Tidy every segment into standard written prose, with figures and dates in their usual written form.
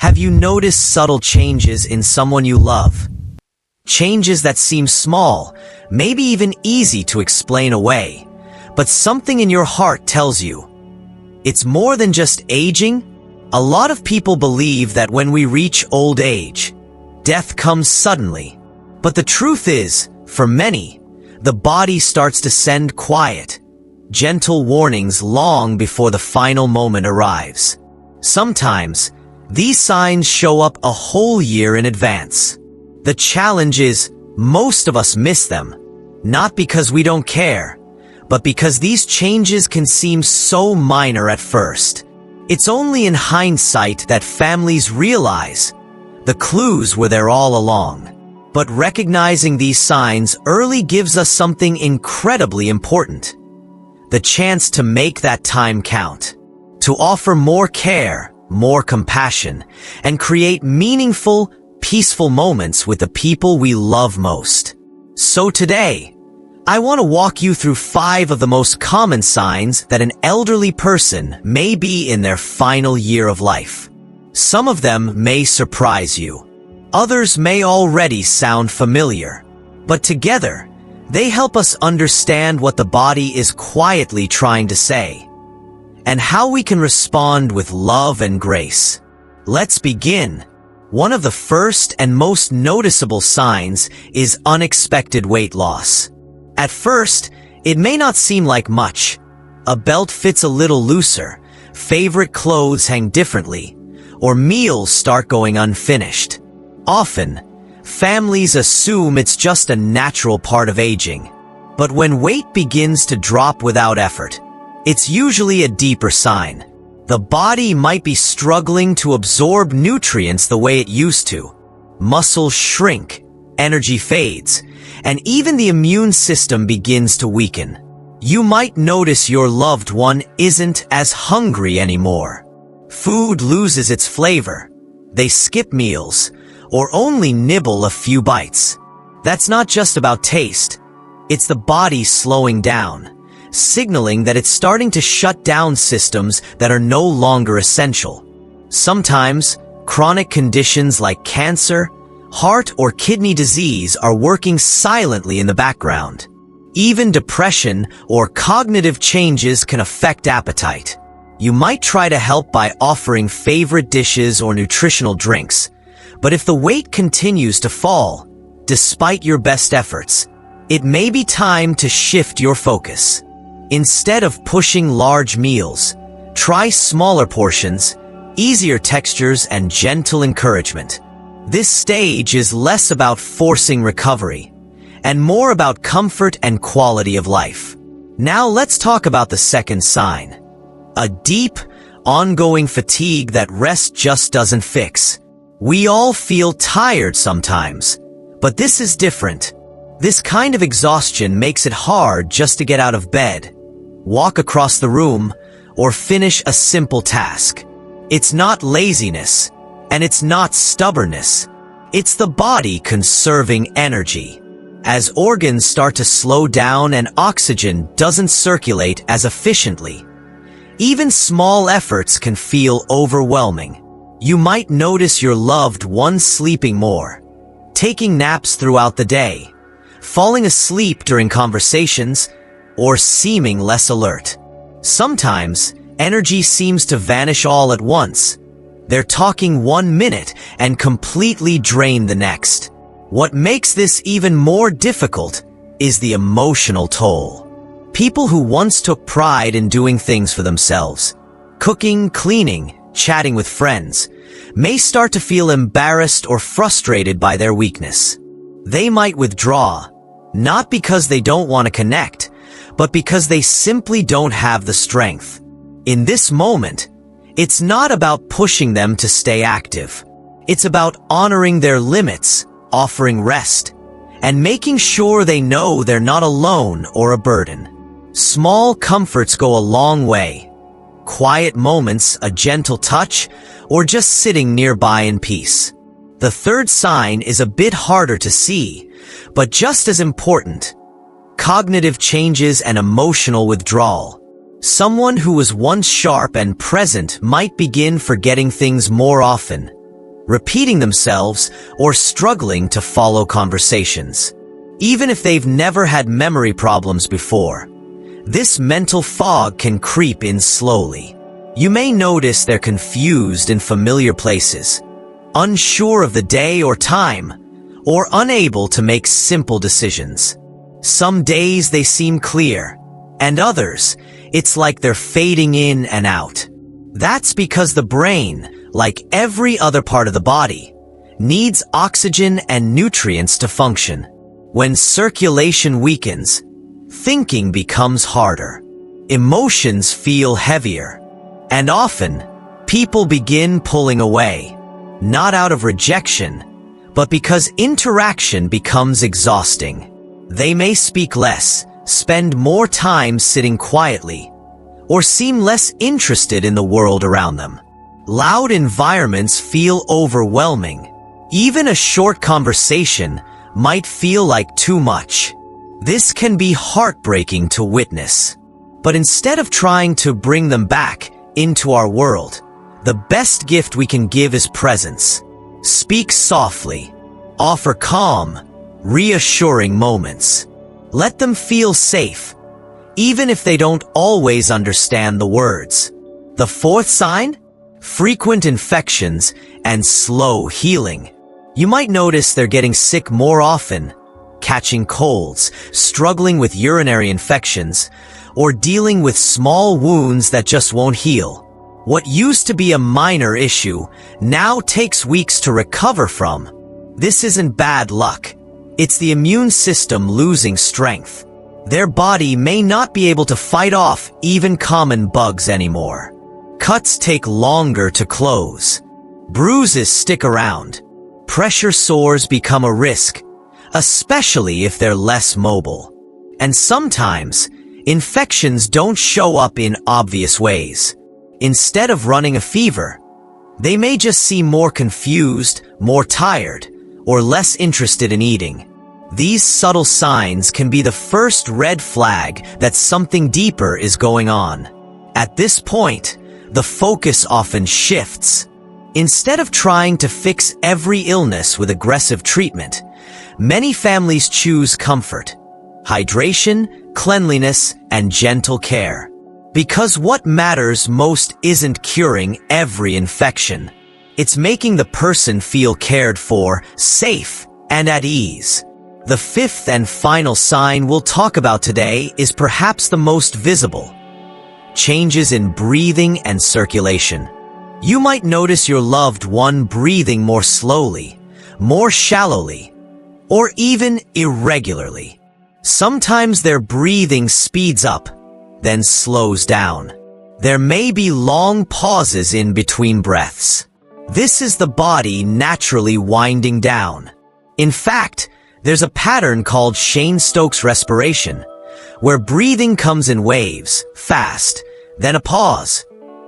Have you noticed subtle changes in someone you love? Changes that seem small, maybe even easy to explain away, but something in your heart tells you it's more than just aging. A lot of people believe that when we reach old age, death comes suddenly. But the truth is, for many, the body starts to send quiet, gentle warnings long before the final moment arrives. Sometimes, these signs show up a whole year in advance. The challenge is, most of us miss them, not because we don't care, but because these changes can seem so minor at first. It's only in hindsight that families realize the clues were there all along. But recognizing these signs early gives us something incredibly important: the chance to make that time count, to offer more care, more compassion, and create meaningful, peaceful moments with the people we love most. So today, I want to walk you through 5 of the most common signs that an elderly person may be in their final year of life. Some of them may surprise you. Others may already sound familiar. But together, they help us understand what the body is quietly trying to say, and how we can respond with love and grace. Let's begin. One of the first and most noticeable signs is unexpected weight loss. At first, it may not seem like much. A belt fits a little looser, favorite clothes hang differently, or meals start going unfinished. Often, families assume it's just a natural part of aging. But when weight begins to drop without effort, it's usually a deeper sign. The body might be struggling to absorb nutrients the way it used to. Muscles shrink, energy fades, and even the immune system begins to weaken. You might notice your loved one isn't as hungry anymore. Food loses its flavor. They skip meals, or only nibble a few bites. That's not just about taste. It's the body slowing down, signaling that it's starting to shut down systems that are no longer essential. Sometimes, chronic conditions like cancer, heart or kidney disease are working silently in the background. Even depression or cognitive changes can affect appetite. You might try to help by offering favorite dishes or nutritional drinks, but if the weight continues to fall, despite your best efforts, it may be time to shift your focus. Instead of pushing large meals, try smaller portions, easier textures, and gentle encouragement. This stage is less about forcing recovery, and more about comfort and quality of life. Now let's talk about the second sign: a deep, ongoing fatigue that rest just doesn't fix. We all feel tired sometimes, but this is different. This kind of exhaustion makes it hard just to get out of bed, walk across the room, or finish a simple task. It's not laziness, and it's not stubbornness. It's the body conserving energy. As organs start to slow down and oxygen doesn't circulate as efficiently, even small efforts can feel overwhelming. You might notice your loved one sleeping more, taking naps throughout the day, falling asleep during conversations, or seeming less alert. Sometimes, energy seems to vanish all at once. They're talking 1 minute and completely drain the next. What makes this even more difficult is the emotional toll. People who once took pride in doing things for themselves, cooking, cleaning, chatting with friends, may start to feel embarrassed or frustrated by their weakness. They might withdraw, not because they don't want to connect, but because they simply don't have the strength. In this moment, it's not about pushing them to stay active. It's about honoring their limits, offering rest, and making sure they know they're not alone or a burden. Small comforts go a long way. Quiet moments, a gentle touch, or just sitting nearby in peace. The third sign is a bit harder to see, but just as important: cognitive changes and emotional withdrawal. Someone who was once sharp and present might begin forgetting things more often, repeating themselves, or struggling to follow conversations. Even if they've never had memory problems before, this mental fog can creep in slowly. You may notice they're confused in familiar places, unsure of the day or time, or unable to make simple decisions. Some days they seem clear, and others, it's like they're fading in and out. That's because the brain, like every other part of the body, needs oxygen and nutrients to function. When circulation weakens, thinking becomes harder. Emotions feel heavier, and often, people begin pulling away, not out of rejection, but because interaction becomes exhausting. They may speak less, spend more time sitting quietly, or seem less interested in the world around them. Loud environments feel overwhelming. Even a short conversation might feel like too much. This can be heartbreaking to witness. But instead of trying to bring them back into our world, the best gift we can give is presence. Speak softly. Offer calm, reassuring moments. Let them feel safe, even if they don't always understand the words. The fourth sign? Frequent infections and slow healing. You might notice they're getting sick more often, catching colds, struggling with urinary infections, or dealing with small wounds that just won't heal. What used to be a minor issue now takes weeks to recover from. This isn't bad luck. It's the immune system losing strength. Their body may not be able to fight off even common bugs anymore. Cuts take longer to close. Bruises stick around. Pressure sores become a risk, especially if they're less mobile. And sometimes, infections don't show up in obvious ways. Instead of running a fever, they may just seem more confused, more tired, or less interested in eating. These subtle signs can be the first red flag that something deeper is going on. At this point, the focus often shifts. Instead of trying to fix every illness with aggressive treatment, many families choose comfort, hydration, cleanliness, and gentle care. Because what matters most isn't curing every infection. It's making the person feel cared for, safe, and at ease. The fifth and final sign we'll talk about today is perhaps the most visible. Changes in breathing and circulation. You might notice your loved one breathing more slowly, more shallowly, or even irregularly. Sometimes their breathing speeds up, then slows down. There may be long pauses in between breaths. This is the body naturally winding down. In fact, there's a pattern called Cheyne-Stokes respiration, where breathing comes in waves, fast, then a pause,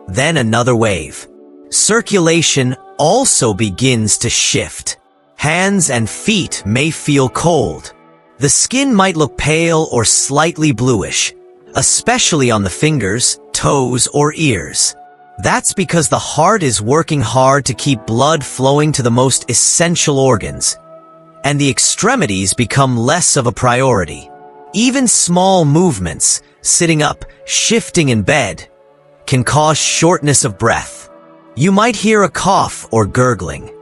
then another wave. Circulation also begins to shift. Hands and feet may feel cold. The skin might look pale or slightly bluish, especially on the fingers, toes, or ears. That's because the heart is working hard to keep blood flowing to the most essential organs, and the extremities become less of a priority. Even small movements, sitting up, shifting in bed, can cause shortness of breath. You might hear a cough or gurgling,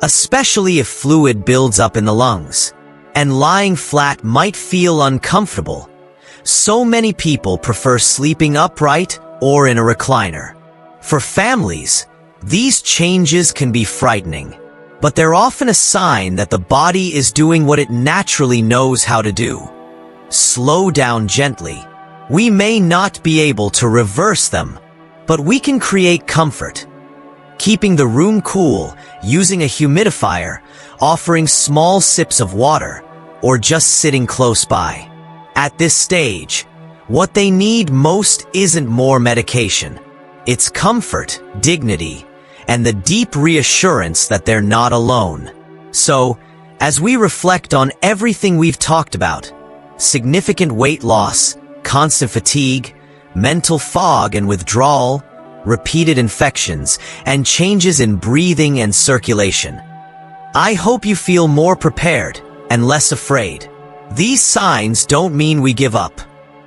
especially if fluid builds up in the lungs, and lying flat might feel uncomfortable. So many people prefer sleeping upright or in a recliner. For families, these changes can be frightening, but they're often a sign that the body is doing what it naturally knows how to do. Slow down gently. We may not be able to reverse them, but we can create comfort. Keeping the room cool, using a humidifier, offering small sips of water, or just sitting close by. At this stage, what they need most isn't more medication. It's comfort, dignity, and the deep reassurance that they're not alone. So, as we reflect on everything we've talked about, significant weight loss, constant fatigue, mental fog and withdrawal, repeated infections, and changes in breathing and circulation. I hope you feel more prepared and less afraid. These signs don't mean we give up.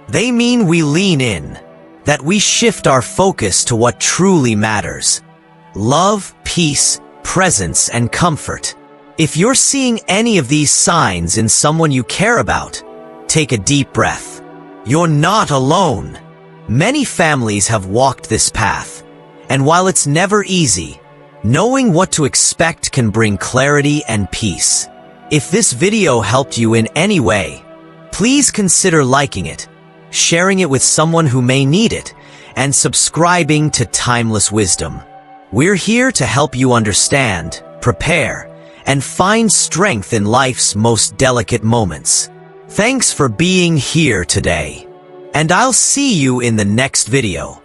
They mean we lean in, that we shift our focus to what truly matters: love, peace, presence, and comfort. If you're seeing any of these signs in someone you care about, take a deep breath. You're not alone. Many families have walked this path, and while it's never easy, knowing what to expect can bring clarity and peace. If this video helped you in any way, please consider liking it, sharing it with someone who may need it, and subscribing to Timeless Wisdom. We're here to help you understand, prepare, and find strength in life's most delicate moments. Thanks for being here today, and I'll see you in the next video.